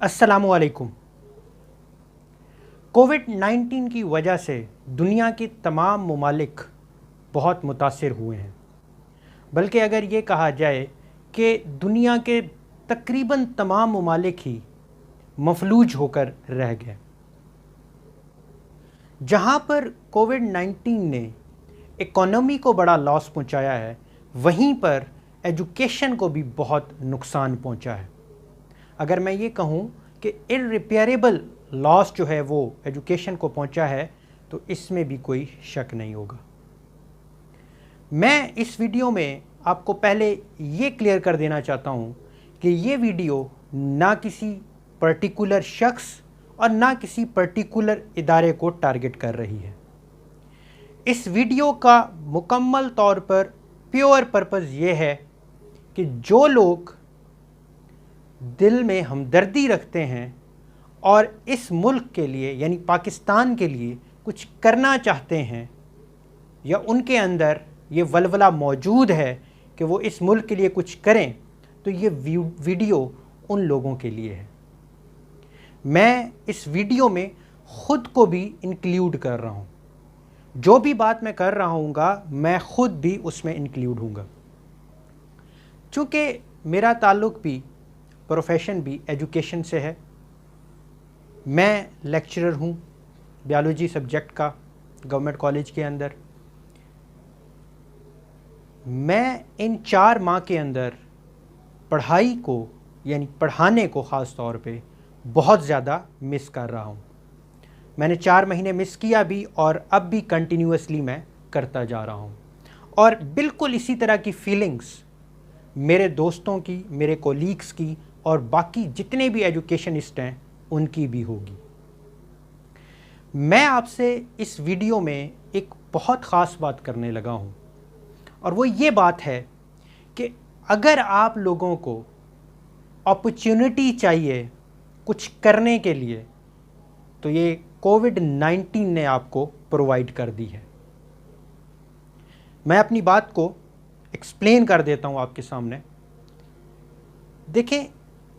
अस्सलामुअलैकुम। कोविड-19 की वजह से दुनिया के तमाम ममालिक बहुत मुतासिर हुए हैं। बल्कि अगर ये कहा जाए कि दुनिया के तकरीबन तमाम ममालिक ही मफलूज होकर रह गए। जहाँ पर कोविड-19 ने इकोनॉमी को बड़ा लॉस पहुँचाया है, वहीं पर एजुकेशन को भी बहुत नुकसान पहुँचा है। अगर मैं ये कहूँ कि इररिपेयरेबल लॉस जो है वो एजुकेशन को पहुँचा है, तो इसमें भी कोई शक नहीं होगा। मैं इस वीडियो में आपको पहले ये क्लियर कर देना चाहता हूँ कि ये वीडियो ना किसी पर्टिकुलर शख्स और ना किसी पर्टिकुलर इदारे को टारगेट कर रही है। इस वीडियो का मुकम्मल तौर पर प्योर पर्पस ये है कि जो लोग दिल में हमदर्दी रखते हैं और इस मुल्क के लिए यानी पाकिस्तान के लिए कुछ करना चाहते हैं, या उनके अंदर ये वलवला मौजूद है कि वो इस मुल्क के लिए कुछ करें, तो ये वीडियो उन लोगों के लिए है। मैं इस वीडियो में ख़ुद को भी इंक्लूड कर रहा हूँ। जो भी बात मैं कर रहा हूँगा, मैं ख़ुद भी उसमें इंक्लूड हूँगा। चूँकि मेरा ताल्लुक़ भी, प्रोफेशन भी एजुकेशन से है। मैं लेक्चरर हूँ बायोलॉजी सब्जेक्ट का गवर्नमेंट कॉलेज के अंदर। मैं इन 4 माह के अंदर पढ़ाई को यानी पढ़ाने को ख़ास तौर पे बहुत ज़्यादा मिस कर रहा हूँ। मैंने 4 महीने मिस किया भी और अब भी कंटिन्यूसली मैं करता जा रहा हूँ। और बिल्कुल इसी तरह की फीलिंग्स मेरे दोस्तों की, मेरे कोलीग्स की और बाकी जितने भी एजुकेशनिस्ट हैं उनकी भी होगी। मैं आपसे इस वीडियो में एक बहुत ख़ास बात करने लगा हूँ, और वो ये बात है कि अगर आप लोगों को अपॉर्चुनिटी चाहिए कुछ करने के लिए, तो ये कोविड-19 ने आपको प्रोवाइड कर दी है। मैं अपनी बात को एक्सप्लेन कर देता हूँ आपके सामने। देखें,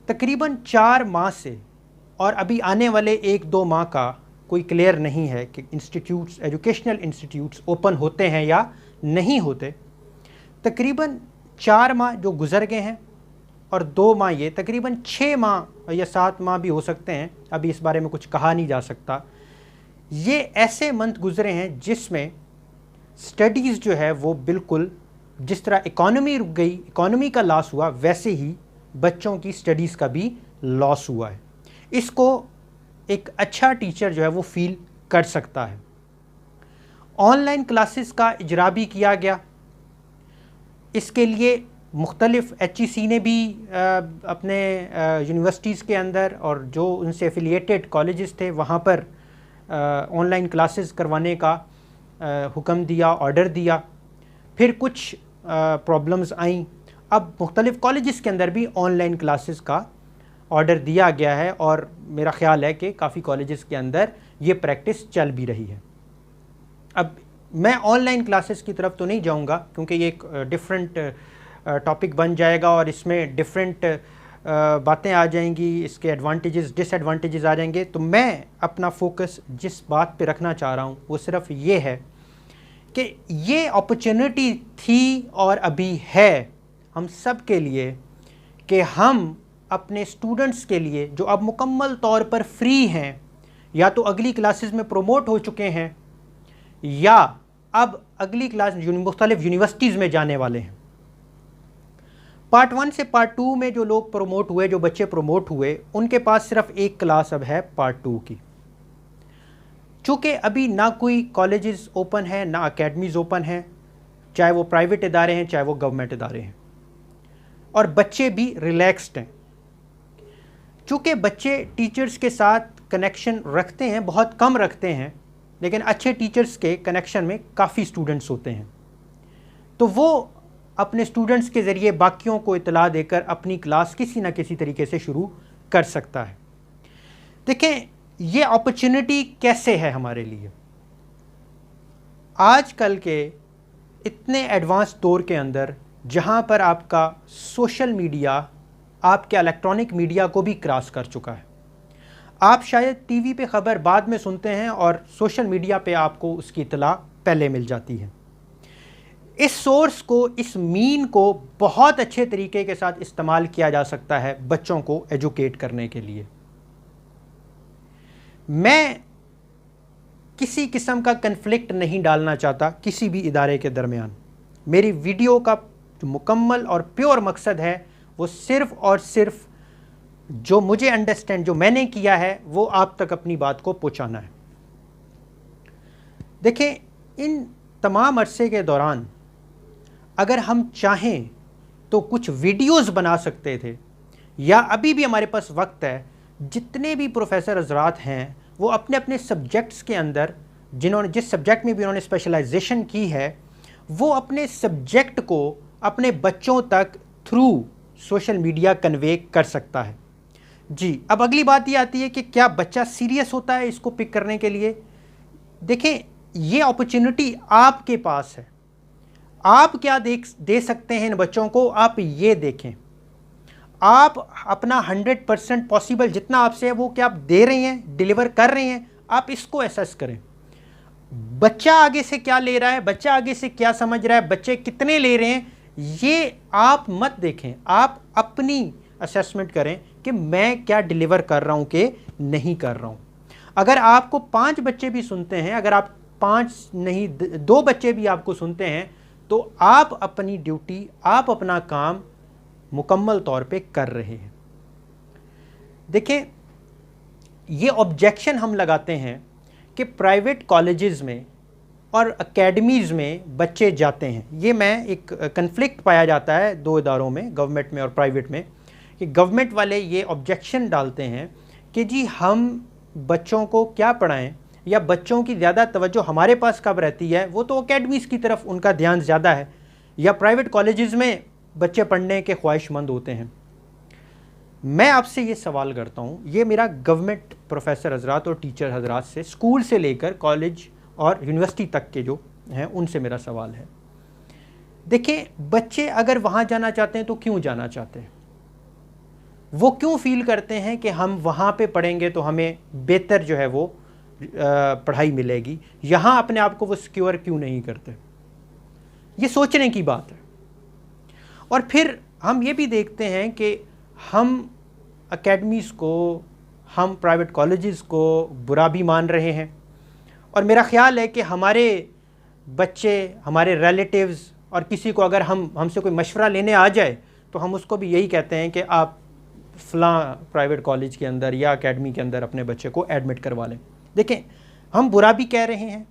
तकरीबन 4 माह से और अभी आने वाले 1-2 माह का कोई क्लियर नहीं है कि इंस्टीट्यूट्स, एजुकेशनल इंस्टीट्यूट्स ओपन होते हैं या नहीं होते। तकरीबन 4 माह जो गुज़र गए हैं और 2 माह ये, तकरीबन 6 माह या 7 माह भी हो सकते हैं, अभी इस बारे में कुछ कहा नहीं जा सकता। ये ऐसे मंथ गुज़रे हैं जिसमें स्टडीज़ जो है वो बिल्कुल, जिस तरह इकॉनमी रुक गई, इकॉनमी का लॉस हुआ, वैसे ही बच्चों की स्टडीज़ का भी लॉस हुआ है। इसको एक अच्छा टीचर जो है वो फील कर सकता है। ऑनलाइन क्लासेस का इजरा भी किया गया। इसके लिए मुख्तलिफ HEC ने भी अपने यूनिवर्सिटीज़ के अंदर और जो उनसे एफिलिएटेड कॉलेजेस थे वहाँ पर ऑनलाइन क्लासेस करवाने का हुक्म दिया, ऑर्डर दिया। फिर कुछ प्रॉब्लम्स आईं। अब मुख्तलिफ कॉलेजेस के अंदर भी ऑनलाइन क्लासेस का ऑर्डर दिया गया है और मेरा ख़्याल है कि काफ़ी कॉलेजेस के अंदर ये प्रैक्टिस चल भी रही है। अब मैं ऑनलाइन क्लासेस की तरफ तो नहीं जाऊंगा क्योंकि ये एक डिफरेंट टॉपिक बन जाएगा और इसमें डिफरेंट बातें आ जाएंगी, इसके एडवांटेजेस, डिसएडवांटेजेस आ जाएंगे। तो मैं अपना फोकस जिस बात पे रखना चाह रहा हूँ वो सिर्फ ये है कि ये अपॉर्चुनिटी थी और अभी है हम सब के लिए कि हम अपने स्टूडेंट्स के लिए जो अब मुकम्मल तौर पर फ्री हैं, या तो अगली क्लासेस में प्रोमोट हो चुके हैं या अब अगली क्लास मुख्तलिफ यूनिवर्सिटीज़ में जाने वाले हैं। पार्ट 1 से पार्ट 2 में जो लोग प्रोमोट हुए, जो बच्चे प्रोमोट हुए, उनके पास सिर्फ एक क्लास अब है पार्ट 2 की। चूँकि अभी ना कोई कॉलेजेस ओपन है, ना अकेडमीज़ ओपन हैं, चाहे वो प्राइवेट इदारे हैं चाहे वो गवर्नमेंट इदारे हैं, और बच्चे भी रिलैक्स्ड हैं। चूँकि बच्चे टीचर्स के साथ कनेक्शन रखते हैं, बहुत कम रखते हैं, लेकिन अच्छे टीचर्स के कनेक्शन में काफ़ी स्टूडेंट्स होते हैं, तो वो अपने स्टूडेंट्स के ज़रिए बाकियों को इतला देकर अपनी क्लास किसी न किसी तरीके से शुरू कर सकता है। देखें, ये अपॉर्चुनिटी कैसे है हमारे लिए। आजकल के इतने एडवांस दौर के अंदर, जहाँ पर आपका सोशल मीडिया आपके इलेक्ट्रॉनिक मीडिया को भी क्रॉस कर चुका है, आप शायद टीवी पे ख़बर बाद में सुनते हैं और सोशल मीडिया पे आपको उसकी इत्तला पहले मिल जाती है। इस सोर्स को, इस मीन को बहुत अच्छे तरीके के साथ इस्तेमाल किया जा सकता है बच्चों को एजुकेट करने के लिए। मैं किसी किस्म का कन्फ्लिक्ट नहीं डालना चाहता किसी भी इदारे के दरमियान। मेरी वीडियो का जो मुकम्मल और प्योर मकसद है वो सिर्फ़ और सिर्फ जो मुझे अंडरस्टैंड, जो मैंने किया है, वो आप तक अपनी बात को पहुंचाना है। देखें, इन तमाम अरसे के दौरान अगर हम चाहें तो कुछ वीडियोस बना सकते थे, या अभी भी हमारे पास वक्त है, जितने भी प्रोफेसर हजरात हैं वो अपने अपने सब्जेक्ट्स के अंदर, जिन्होंने जिस सब्जेक्ट में भी उन्होंने स्पेशलाइजेशन की है, वो अपने सब्जेक्ट को अपने बच्चों तक थ्रू सोशल मीडिया कन्वे कर सकता है। जी, अब अगली बात ये आती है कि क्या बच्चा सीरियस होता है इसको पिक करने के लिए? देखें, ये अपॉर्चुनिटी आपके पास है। आप क्या दे सकते हैं इन बच्चों को, आप ये देखें। आप अपना 100% पॉसिबल जितना आपसे है वो क्या आप दे रहे हैं, डिलीवर कर रहे हैं, आप इसको एसेस करें। बच्चा आगे से क्या ले रहा है, बच्चा आगे से क्या समझ रहा है, बच्चे कितने ले रहे हैं, ये आप मत देखें। आप अपनी असेसमेंट करें कि मैं क्या डिलीवर कर रहा हूं कि नहीं कर रहा हूं। अगर आपको 5 बच्चे भी सुनते हैं, अगर आप 5 नहीं 2 बच्चे भी आपको सुनते हैं, तो आप अपनी ड्यूटी, आप अपना काम मुकम्मल तौर पे कर रहे हैं। देखिए, ये ऑब्जेक्शन हम लगाते हैं कि प्राइवेट कॉलेजेस में और एकेडमीज़ में बच्चे जाते हैं। ये मैं एक कन्फ्लिक्ट पाया जाता है 2 इदारों में, गवर्नमेंट में और प्राइवेट में, कि गवर्नमेंट वाले ये ऑब्जेक्शन डालते हैं कि जी हम बच्चों को क्या पढ़ाएं, या बच्चों की ज़्यादा तवज्जो हमारे पास कब रहती है, वो तो एकेडमीज़ की तरफ उनका ध्यान ज़्यादा है, या प्राइवेट कॉलेजेस में बच्चे पढ़ने के ख्वाहिशमंद होते हैं। मैं आपसे ये सवाल करता हूँ, ये मेरा गवर्नमेंट प्रोफेसर हजरात और टीचर हजरात से, स्कूल से लेकर कॉलेज और यूनिवर्सिटी तक के जो हैं उनसे मेरा सवाल है। देखिए, बच्चे अगर वहाँ जाना चाहते हैं तो क्यों जाना चाहते हैं? वो क्यों फील करते हैं कि हम वहाँ पे पढ़ेंगे तो हमें बेहतर जो है वो पढ़ाई मिलेगी? यहाँ अपने आप को वो सिक्योर क्यों नहीं करते? ये सोचने की बात है। और फिर हम ये भी देखते हैं कि हम एकेडमीज़ को, हम प्राइवेट कॉलेजेस को बुरा भी मान रहे हैं, और मेरा ख़्याल है कि हमारे बच्चे, हमारे रिलेटिव्स और किसी को अगर हमसे कोई मशवरा लेने आ जाए तो हम उसको भी यही कहते हैं कि आप फ़लाँ प्राइवेट कॉलेज के अंदर या एकेडमी के अंदर अपने बच्चे को एडमिट करवा लें। देखें, हम बुरा भी कह रहे हैं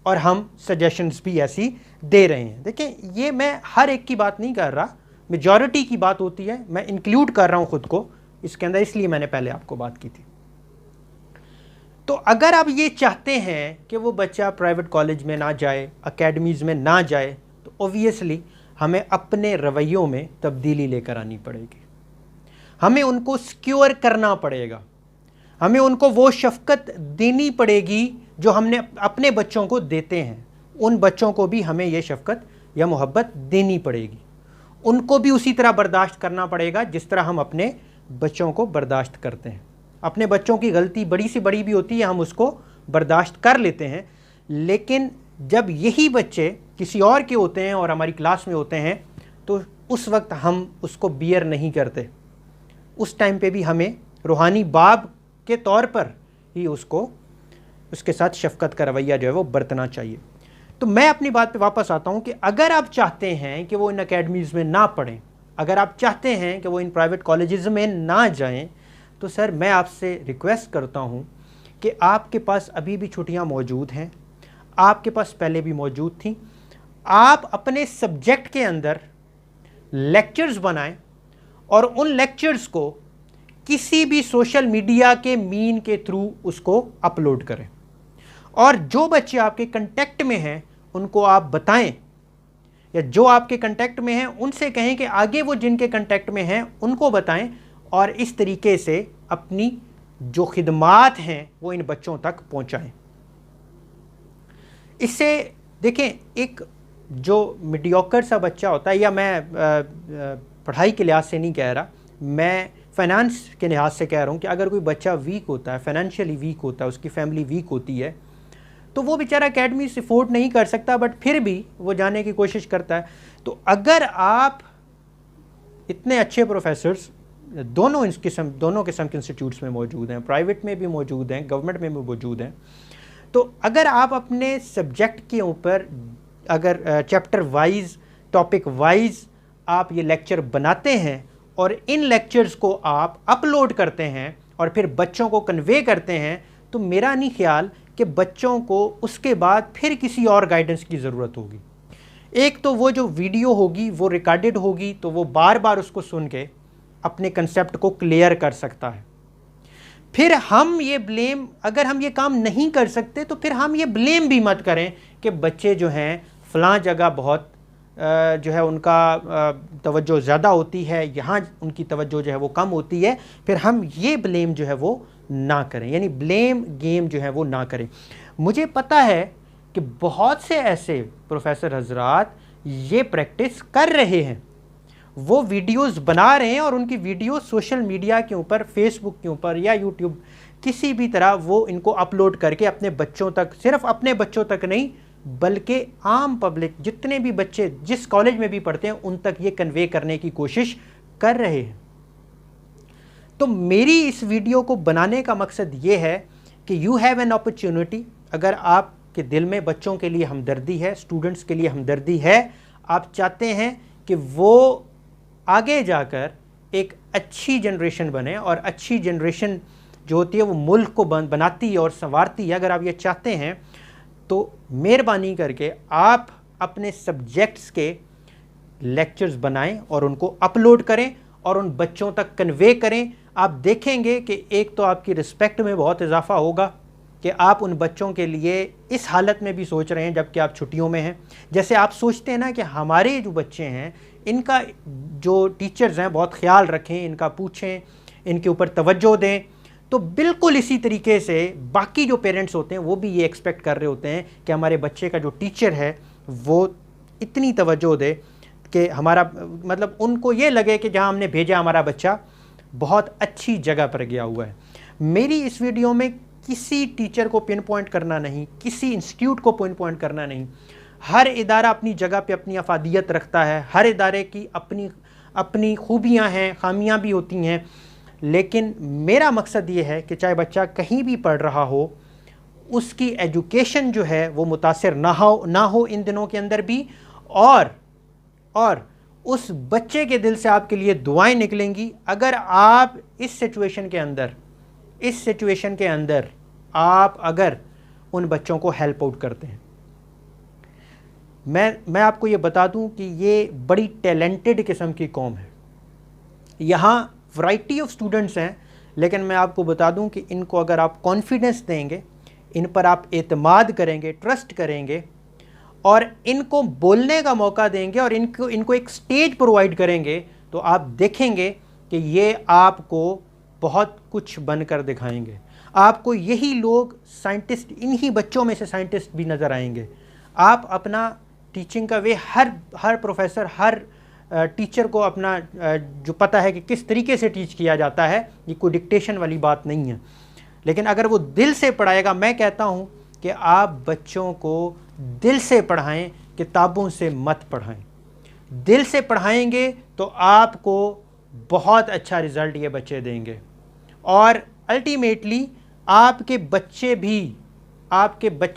और हम सजेशंस भी ऐसी दे रहे हैं। देखें, ये मैं हर एक की बात नहीं कर रहा, मेजॉरिटी की बात होती है, मैं इंक्लूड कर रहा हूँ ख़ुद को इसके अंदर, इसलिए मैंने पहले आपको बात की थी। तो अगर आप ये चाहते हैं कि वो बच्चा प्राइवेट कॉलेज में ना जाए, एकेडमीज़ में ना जाए, तो ऑब्वियसली हमें अपने रवैयों में तब्दीली लेकर आनी पड़ेगी। हमें उनको सिक्योर करना पड़ेगा, हमें उनको वो शफ़क़त देनी पड़ेगी जो हमने अपने बच्चों को देते हैं। उन बच्चों को भी हमें ये शफ़क़त या मोहब्बत देनी पड़ेगी, उनको भी उसी तरह बर्दाश्त करना पड़ेगा जिस तरह हम अपने बच्चों को बर्दाश्त करते हैं। अपने बच्चों की गलती बड़ी से बड़ी भी होती है, हम उसको बर्दाश्त कर लेते हैं, लेकिन जब यही बच्चे किसी और के होते हैं और हमारी क्लास में होते हैं तो उस वक्त हम उसको बियर नहीं करते। उस टाइम पे भी हमें रूहानी बाप के तौर पर ही उसके साथ शफ़क़त का रवैया जो है वो बरतना चाहिए। तो मैं अपनी बात पे वापस आता हूँ कि अगर आप चाहते हैं कि वो इन एकेडमीज़ में ना पढ़ें, अगर आप चाहते हैं कि वो इन प्राइवेट कॉलेजेस में ना जाएं, तो सर मैं आपसे रिक्वेस्ट करता हूँ कि आपके पास अभी भी छुट्टियाँ मौजूद हैं, आपके पास पहले भी मौजूद थी। आप अपने सब्जेक्ट के अंदर लेक्चर्स बनाएं और उन लेक्चर्स को किसी भी सोशल मीडिया के मीन के थ्रू उसको अपलोड करें, और जो बच्चे आपके कांटेक्ट में हैं उनको आप बताएं, या जो आपके कांटेक्ट में हैं उनसे कहें कि आगे वो जिनके कांटेक्ट में हैं उनको बताएं, और इस तरीके से अपनी जो खिदमात हैं वो इन बच्चों तक पहुंचाएं। इससे देखें, एक जो मीडियोकर सा बच्चा होता है, या मैं पढ़ाई के लिहाज से नहीं कह रहा, मैं फाइनेंस के लिहाज से कह रहा हूँ कि अगर कोई बच्चा वीक होता है, फाइनेंशियली वीक होता है, उसकी फैमिली वीक होती है, तो वो बेचारा एकेडमी से अफोर्ड नहीं कर सकता, बट फिर भी वो जाने की कोशिश करता है। तो अगर आप इतने अच्छे प्रोफेसर्स दोनों किस्म के इंस्टीट्यूट्स में मौजूद हैं, प्राइवेट में भी मौजूद हैं, गवर्नमेंट में भी मौजूद हैं, तो अगर आप अपने सब्जेक्ट के ऊपर अगर चैप्टर वाइज, टॉपिक वाइज आप ये लेक्चर बनाते हैं और इन लेक्चर्स को आप अपलोड करते हैं और फिर बच्चों को कन्वे करते हैं, तो मेरा नहीं ख्याल कि बच्चों को उसके बाद फिर किसी और गाइडेंस की ज़रूरत होगी। एक तो वो जो वीडियो होगी वो रिकॉर्डेड होगी, तो वो बार बार उसको सुन के अपने कंसेप्ट को क्लियर कर सकता है। फिर हम ये ब्लेम, अगर हम ये काम नहीं कर सकते तो फिर हम ये ब्लेम भी मत करें कि बच्चे जो हैं फ़लाँ जगह बहुत जो है उनका तवज्जो ज़्यादा होती है, यहाँ उनकी तवज्जो जो है वो कम होती है। फिर हम ये ब्लेम जो है वो ना करें, यानी ब्लेम गेम जो है वो ना करें। मुझे पता है कि बहुत से ऐसे प्रोफेसर हजरात ये प्रैक्टिस कर रहे हैं, वो वीडियोस बना रहे हैं और उनकी वीडियो सोशल मीडिया के ऊपर, फेसबुक के ऊपर या यूट्यूब किसी भी तरह वो इनको अपलोड करके अपने बच्चों तक, सिर्फ अपने बच्चों तक नहीं बल्कि आम पब्लिक, जितने भी बच्चे जिस कॉलेज में भी पढ़ते हैं उन तक ये कन्वे करने की कोशिश कर रहे हैं। तो मेरी इस वीडियो को बनाने का मकसद ये है कि यू हैव एन अपॉर्चुनिटी, अगर आपके दिल में बच्चों के लिए हमदर्दी है, स्टूडेंट्स के लिए हमदर्दी है, आप चाहते हैं कि वो आगे जाकर एक अच्छी जनरेशन बने और अच्छी जनरेशन जो होती है वो मुल्क को बनाती है और संवारती है, अगर आप ये चाहते हैं तो मेहरबानी करके आप अपने सब्जेक्ट्स के लेक्चर्स बनाएं और उनको अपलोड करें और उन बच्चों तक कन्वे करें। आप देखेंगे कि एक तो आपकी रिस्पेक्ट में बहुत इजाफा होगा कि आप उन बच्चों के लिए इस हालत में भी सोच रहे हैं जबकि आप छुट्टियों में हैं। जैसे आप सोचते हैं ना कि हमारे जो बच्चे हैं इनका जो टीचर्स हैं बहुत ख्याल रखें, इनका पूछें, इनके ऊपर तवज्जो दें, तो बिल्कुल इसी तरीके से बाकी जो पेरेंट्स होते हैं वो भी ये एक्सपेक्ट कर रहे होते हैं कि हमारे बच्चे का जो टीचर है वो इतनी तवज्जो दे कि हमारा, मतलब उनको ये लगे कि जहां हमने भेजा हमारा बच्चा बहुत अच्छी जगह पर गया हुआ है। मेरी इस वीडियो में किसी टीचर को पिन पॉइंट करना नहीं, किसी इंस्टीट्यूट को पिन पॉइंट करना नहीं। हर इदारा अपनी जगह पे अपनी अफादियत रखता है, हर इदारे की अपनी अपनी खूबियाँ हैं, खामियाँ भी होती हैं, लेकिन मेरा मकसद ये है कि चाहे बच्चा कहीं भी पढ़ रहा हो उसकी एजुकेशन जो है वो मुतासिर ना हो इन दिनों के अंदर भी, और उस बच्चे के दिल से आपके लिए दुआएं निकलेंगी अगर आप इस सिचुएशन के अंदर आप अगर उन बच्चों को हेल्प आउट करते हैं। मैं आपको ये बता दूं कि ये बड़ी टैलेंटेड किस्म की कौम है, यहाँ वैरायटी ऑफ स्टूडेंट्स हैं, लेकिन मैं आपको बता दूं कि इनको अगर आप कॉन्फिडेंस देंगे, इन पर आप एतमाद करेंगे, ट्रस्ट करेंगे और इनको बोलने का मौका देंगे और इनको एक स्टेज प्रोवाइड करेंगे, तो आप देखेंगे कि ये आपको बहुत कुछ बनकर दिखाएंगे। आपको यही लोग साइंटिस्ट, इन्हीं बच्चों में से साइंटिस्ट भी नज़र आएंगे। आप अपना टीचिंग का वे, हर प्रोफेसर, हर टीचर को अपना जो पता है कि किस तरीके से टीच किया जाता है, ये कोई डिक्टेशन वाली बात नहीं है, लेकिन अगर वो दिल से पढ़ाएगा, मैं कहता हूँ कि आप बच्चों को दिल से पढ़ाएं, किताबों से मत पढ़ाएं। दिल से पढ़ाएंगे तो आपको बहुत अच्छा रिज़ल्ट ये बच्चे देंगे और अल्टीमेटली आपके बच्चे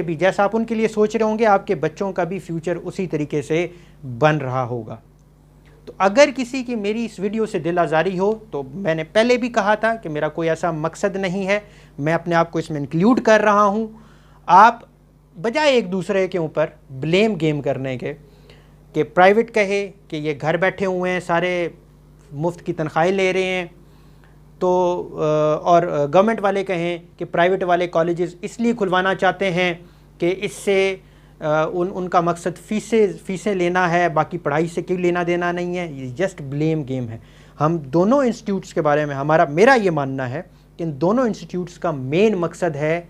भी जैसा आप उनके लिए सोच रहे होंगे, आपके बच्चों का भी फ्यूचर उसी तरीके से बन रहा होगा। तो अगर किसी की मेरी इस वीडियो से दिल आज़ारी हो, तो मैंने पहले भी कहा था कि मेरा कोई ऐसा मकसद नहीं है, मैं अपने आप को इसमें इंक्लूड कर रहा हूँ। आप बजाय एक दूसरे के ऊपर ब्लेम गेम करने के कि प्राइवेट कहे कि ये घर बैठे हुए हैं, सारे मुफ्त की तनख्वाहें ले रहे हैं, तो और गवर्नमेंट वाले कहें कि प्राइवेट वाले कॉलेजेस इसलिए खुलवाना चाहते हैं कि इससे उनका मकसद फ़ीसें लेना है, बाकी पढ़ाई से कोई लेना देना नहीं है। ये जस्ट ब्लेम गेम है। हम दोनों इंस्टीट्यूट्स के बारे में मेरा ये मानना है कि इन दोनों इंस्टीट्यूट्स का मेन मकसद है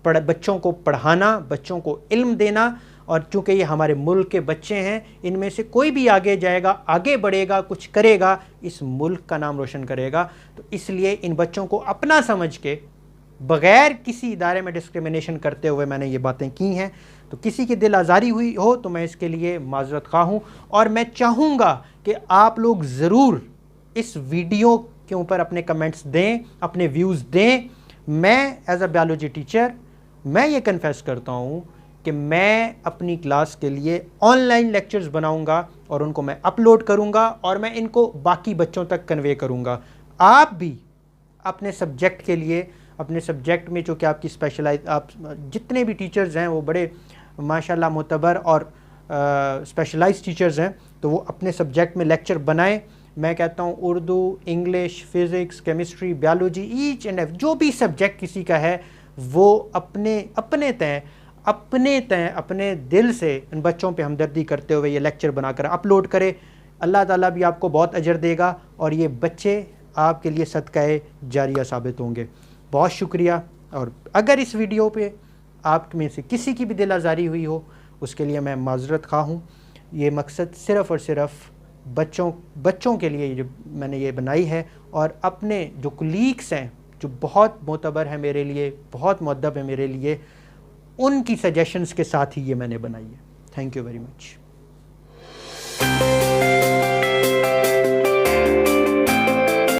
बच्चों को पढ़ाना, बच्चों को इल्म देना और चूँकि ये हमारे मुल्क के बच्चे हैं, इनमें से कोई भी आगे जाएगा, आगे बढ़ेगा, कुछ करेगा, इस मुल्क का नाम रोशन करेगा। तो इसलिए इन बच्चों को अपना समझ के, बग़ैर किसी इदारे में डिस्क्रिमिनेशन करते हुए मैंने ये बातें की हैं। तो किसी की दिल आज़ारी हुई हो तो मैं इसके लिए माज़रत ख़्वाह हूँ, और मैं चाहूँगा कि आप लोग ज़रूर इस वीडियो के ऊपर अपने कमेंट्स दें, अपने व्यूज़ दें। मैं एज अ बायोलॉजी टीचर मैं ये कन्फेस करता हूँ कि मैं अपनी क्लास के लिए ऑनलाइन लेक्चर्स बनाऊँगा और उनको मैं अपलोड करूँगा और मैं इनको बाकी बच्चों तक कन्वे करूँगा। आप भी अपने सब्जेक्ट के लिए, अपने सब्जेक्ट में जो कि आपकी स्पेशलाइज, आप जितने भी टीचर्स हैं वो बड़े माशाल्लाह मोतबर और स्पेशलाइज्ड टीचर्स हैं, तो वो अपने सब्जेक्ट में लेक्चर बनाएं। मैं कहता हूँ Urdu, English, physics, chemistry, biology, each and every जो भी सब्जेक्ट किसी का है वो अपने तय अपने दिल से इन बच्चों पे हमदर्दी करते हुए ये लेक्चर बनाकर अपलोड करे। अल्लाह ताला भी आपको बहुत अजर देगा और ये बच्चे आपके लिए सदक़ाए जारिया साबित होंगे। बहुत शुक्रिया। और अगर इस वीडियो पे आप में से किसी की भी दिल आज़ारी हुई हो उसके लिए मैं माज़रत ख़्वाह हूँ। ये मकसद सिर्फ़ और सिर्फ बच्चों के लिए जो मैंने ये बनाई है, और अपने जो कुलीग्स हैं जो बहुत मोतबर है मेरे लिए, बहुत मुअद्दब है मेरे लिए, उनकी सजेशंस के साथ ही ये मैंने बनाई है। Thank you very much.